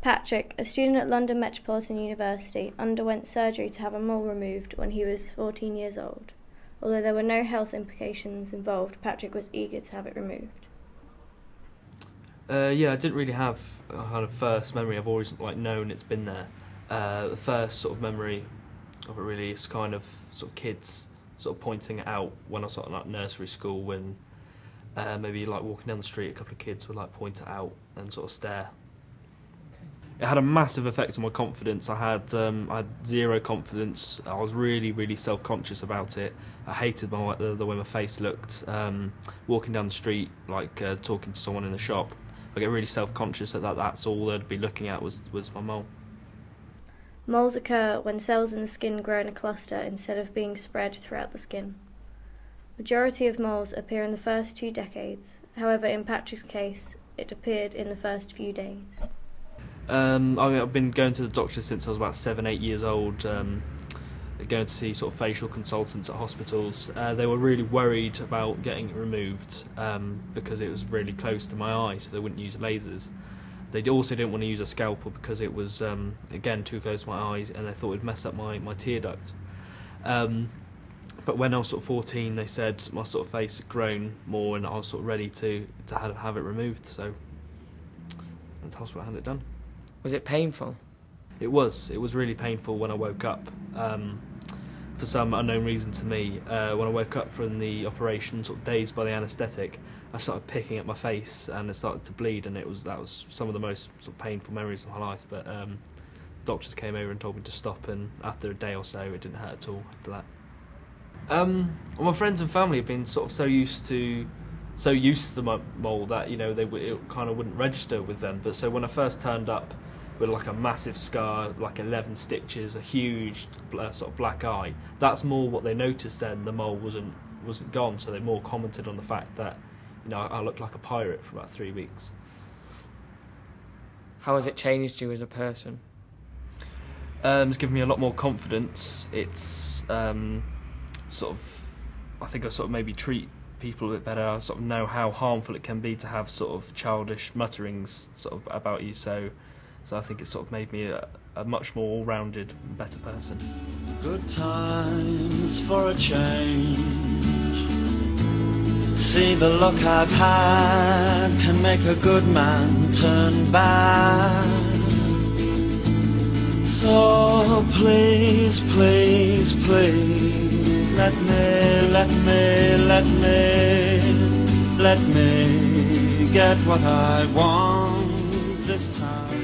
Patrick, a student at London Metropolitan University, underwent surgery to have a mole removed when he was 14 years old. Although there were no health implications involved, Patrick was eager to have it removed. Yeah, I didn't really have a kind of first memory. I've always known it's been there. The first sort of memory of it really is kind of sort of kids sort of pointing it out when I was sort of nursery school, when maybe walking down the street, a couple of kids would point it out and sort of stare. It had a massive effect on my confidence. I had zero confidence. I was really self-conscious about it. I hated the way my face looked. Walking down the street, talking to someone in the shop, I get really self-conscious that's all they'd be looking at was my mole. Moles occur when cells in the skin grow in a cluster instead of being spread throughout the skin. Majority of moles appear in the first 2 decades. However, in Patrick's case, it appeared in the first few days. I've been going to the doctor since I was about 7-8 years old, going to see sort of facial consultants at hospitals. They were really worried about getting it removed because it was really close to my eye, so they wouldn't use lasers. They also didn't want to use a scalpel because it was, again, too close to my eyes, and they thought it would mess up my tear duct. But when I was sort of 14, they said my sort of face had grown more and I was sort of ready to have it removed, so went to hospital and had it done. Was it painful? It was really painful when I woke up. For some unknown reason to me, when I woke up from the operation, sort of dazed by the anaesthetic, I started picking at my face and it started to bleed, and that was some of the most sort of painful memories of my life. But the doctors came over and told me to stop, and after a day or so, it didn't hurt at all after that. Well, my friends and family have been sort of so used to the mole that it kind of wouldn't register with them. But so when I first turned up with a massive scar, 11 stitches, a huge sort of black eye, that's more what they noticed then. The mole wasn't gone, so they more commented on the fact that I looked like a pirate for about 3 weeks. How has it changed you as a person? It's given me a lot more confidence. It's I think I sort of maybe treat people a bit better. I sort of know how harmful it can be to have sort of childish mutterings sort of about you. So I think it sort of made me a much more all-rounded, better person. Good times for a change. See, the luck I've had can make a good man turn bad. So please, please, please, let me get what I want this time.